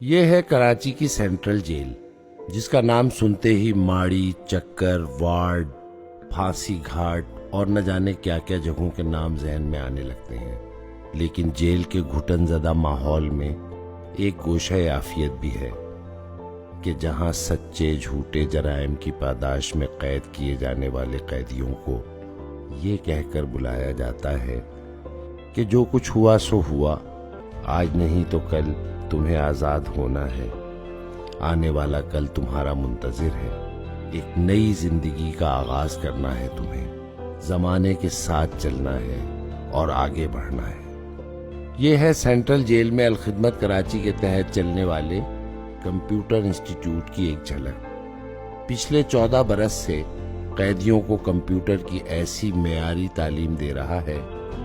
ये है कराची की सेंट्रल जेल, जिसका नाम सुनते ही माड़ी, चक्कर, वार्ड, फांसी घाट और न जाने क्या क्या जगहों के नाम जहन में आने लगते हैं। लेकिन जेल के घुटनज़दा माहौल में एक गोशे आफियत भी है कि जहां सच्चे झूठे जराइम की पादाश में कैद किए जाने वाले कैदियों को ये कहकर बुलाया जाता है कि जो कुछ हुआ सो हुआ, आज नहीं तो कल तुम्हें आज़ाद होना है, आने वाला कल तुम्हारा मुंतजिर है, एक नई जिंदगी का आगाज करना है तुम्हें, जमाने के साथ चलना है और आगे बढ़ना है। ये है सेंट्रल जेल में अलखिदमत कराची के तहत चलने वाले कंप्यूटर इंस्टीट्यूट की एक झलक। पिछले 14 बरस से कैदियों को कंप्यूटर की ऐसी मेयारी तालीम दे रहा है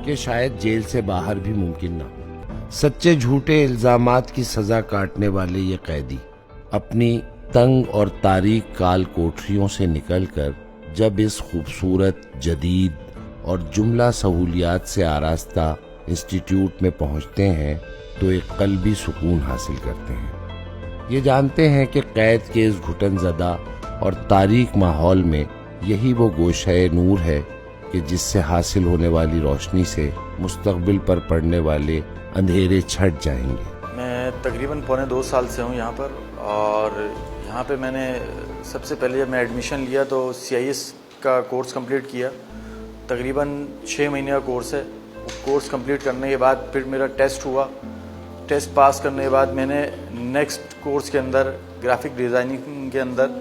कि शायद जेल से बाहर भी मुमकिन ना हो। सच्चे झूठे इल्जामात की सजा काटने वाले ये कैदी अपनी तंग और तारीक काल कोठरियों से निकलकर जब इस खूबसूरत, जदीद और जुमला सहूलियात से आरास्ता इंस्टीट्यूट में पहुंचते हैं तो एक कल्बी सुकून हासिल करते हैं। ये जानते हैं कि कैद के इस घुटनज़दा और तारीक माहौल में यही वो गोशे नूर है कि जिससे हासिल होने वाली रोशनी से मुस्तकबिल पर पड़ने वाले अंधेरे छट जाएंगे। मैं तकरीबन पौने 2 साल से हूँ यहाँ पर, और यहाँ पे मैंने सबसे पहले जब मैं एडमिशन लिया तो CIS का कोर्स कंप्लीट किया। तकरीबन 6 महीने का कोर्स है। कोर्स कंप्लीट करने के बाद फिर मेरा टेस्ट हुआ। टेस्ट पास करने के बाद मैंने नेक्स्ट कोर्स के अंदर ग्राफिक डिज़ाइनिंग के अंदर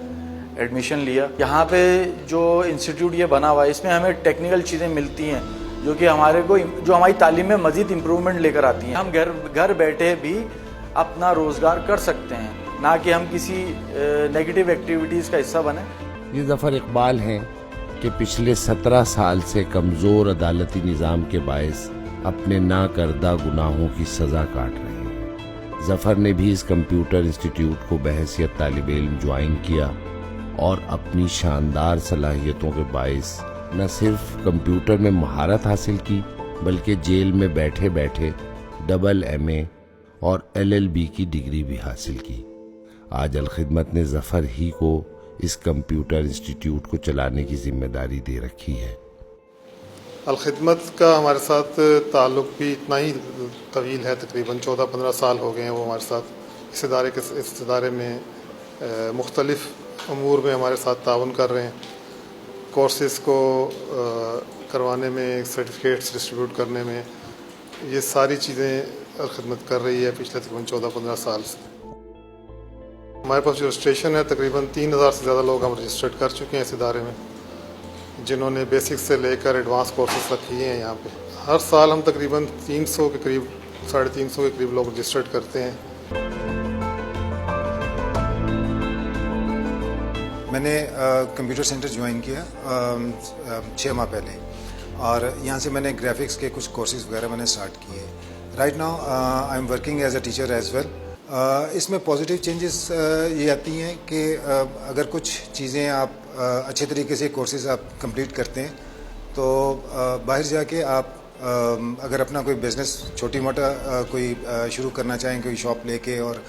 एडमिशन लिया। यहाँ पे जो इंस्टीट्यूट ये बना हुआ है, इसमें हमें टेक्निकल चीज़ें मिलती हैं जो कि हमारी तालीम में मज़ीद इम्प्रूवमेंट लेकर आती हैं। हम घर बैठे भी अपना रोज़गार कर सकते हैं, ना कि हम किसी नेगेटिव एक्टिविटीज़ का हिस्सा बने। ये ज़फ़र इकबाल हैं कि पिछले 17 साल से कमज़ोर अदालती निज़ाम के बायस अपने ना करदा गुनाहों की सज़ा काट रहे हैं। ज़फ़र ने भी इस कंप्यूटर इंस्टीट्यूट को बहैसियत तालिब इल्म ज्वाइन किया और अपनी शानदार सलाहियतों के बायस न सिर्फ कंप्यूटर में महारत हासिल की, बल्कि जेल में बैठे बैठे MA और LLB की डिग्री भी हासिल की। आज अलखिदमत ने ज़फ़र ही को इस कंप्यूटर इंस्टीट्यूट को चलाने की जिम्मेदारी दे रखी है। अलखिदमत का हमारे साथ ताल्लुक़ भी इतना ही तवील है, तकरीबन 14-15 साल हो गए हैं वो हमारे साथ इस इदारे में मुख्तलिफ़ अमूर में हमारे साथ ताउन कर रहे हैं। कोर्सेज़ को करवाने में, सर्टिफिकेट्स डिस्ट्रीब्यूट करने में, ये सारी चीज़ें अलखिदमत कर रही है पिछले तकरीबन 14-15 साल से। हमारे पास जो रजिस्ट्रेशन है, तकरीबन 3000 से ज़्यादा लोग हम रजिस्टर्ड कर चुके हैं इस इदारे में, जिन्होंने बेसिक से लेकर एडवांस कोर्सेज तक किए हैं। यहाँ पे हर साल हम तकरीबन 300 के करीब, 350 के करीब लोग रजिस्टर्ड करते हैं। मैंने कंप्यूटर सेंटर ज्वाइन किया 6 माह पहले, और यहाँ से मैंने ग्राफिक्स के कुछ कोर्सेज वगैरह मैंने स्टार्ट किए। Right now I am working as a teacher as well. इसमें पॉजिटिव चेंजेस ये आती हैं कि अगर कुछ चीज़ें आप अच्छे तरीके से कोर्सेज आप कंप्लीट करते हैं तो बाहर जाके आप अगर अपना कोई बिज़नेस छोटी मोटा कोई शुरू करना चाहें, कोई शॉप लेके, और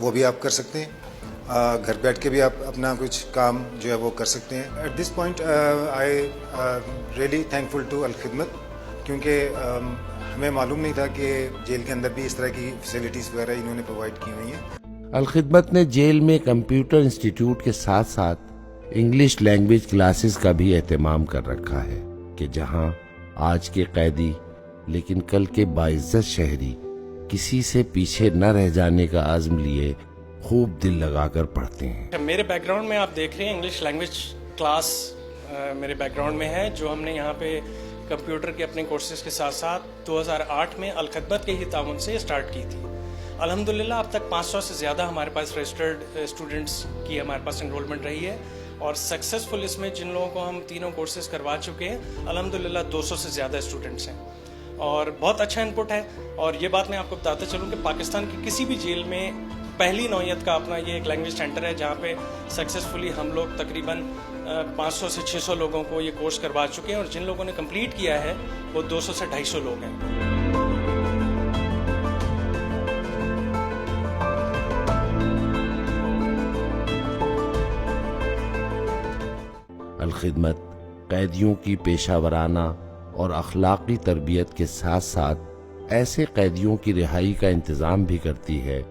वो भी आप कर सकते हैं। घर बैठ के भी आप अपना कुछ काम जो है वो कर सकते हैं। At this point I really thankful to Alkhidmat, क्योंकि हमें मालूम नहीं था कि जेल के अंदर भी इस तरह की फैसिलिटीज़ वगैरह इन्होंने प्रोवाइड की हुई हैं। अलखिदमत ने जेल में कंप्यूटर इंस्टीट्यूट के साथ साथ इंग्लिश लैंग्वेज क्लासेस का भी एहतमाम कर रखा है कि जहां आज के कैदी लेकिन कल के बाइज्जत शहरी किसी से पीछे न रह जाने का आज़म लिए खूब दिल लगाकर पढ़ते हैं। मेरे बैकग्राउंड में आप देख रहे हैं इंग्लिश लैंग्वेज क्लास मेरे बैकग्राउंड में है, जो हमने यहाँ पे कंप्यूटर के अपने कोर्सेज के साथ साथ 2008 में अलखिदमत के ही ताउन से स्टार्ट की थी। अल्हम्दुलिल्लाह अब तक 500 से ज़्यादा हमारे पास रजिस्टर्ड स्टूडेंट्स की हमारे पास एनरोलमेंट रही है, और सक्सेसफुल इसमें जिन लोगों को हम तीनों कोर्सेज करवा चुके हैं, अल्हम्दुलिल्लाह 200 से ज़्यादा स्टूडेंट्स हैं, और बहुत अच्छा इनपुट है। और ये बात मैं आपको बताता चलूँ कि पाकिस्तान की किसी भी जेल में पहली नौयत का अपना ये एक लैंग्वेज सेंटर है, जहाँ पे सक्सेसफुली हम लोग तकरीबन 500 से 600 लोगों को ये कोर्स करवा चुके हैं, और जिन लोगों ने कंप्लीट किया है वो 200 से 250 लोग हैं। الخدمت قیدیوں کی پیشہ ورانہ اور اخلاقی تربیت کے ساتھ ساتھ ایسے قیدیوں کی رہائی کا انتظام بھی کرتی ہے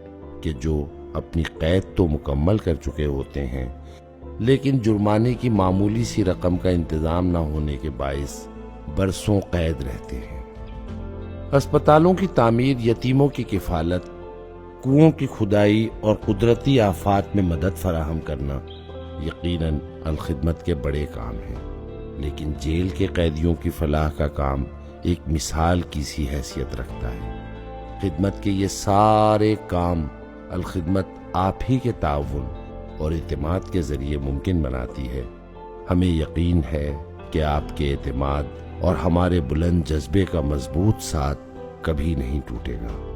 کہ جو اپنی قید تو مکمل کر چکے ہوتے ہیں لیکن جرمانے کی معمولی سی رقم کا انتظام نہ ہونے کے باعث برسوں قید رہتے ہیں۔ ہسپتالوں کی تعمیر، یتیموں کی کفالت، کنوؤں کی کھدائی اور قدرتی آفات میں مدد فراہم کرنا یقیناً الخدمت کے بڑے کام ہیں، لیکن جیل کے قیدیوں کی فلاح کا کام ایک مثال کی سی حیثیت رکھتا ہے۔ خدمت کے یہ سارے کام الخدمت آپ ہی کے تعاون اور اعتماد کے ذریعے ممکن بناتی ہے۔ ہمیں یقین ہے کہ آپ کے اعتماد اور ہمارے بلند جذبے کا مضبوط ساتھ کبھی نہیں ٹوٹے گا۔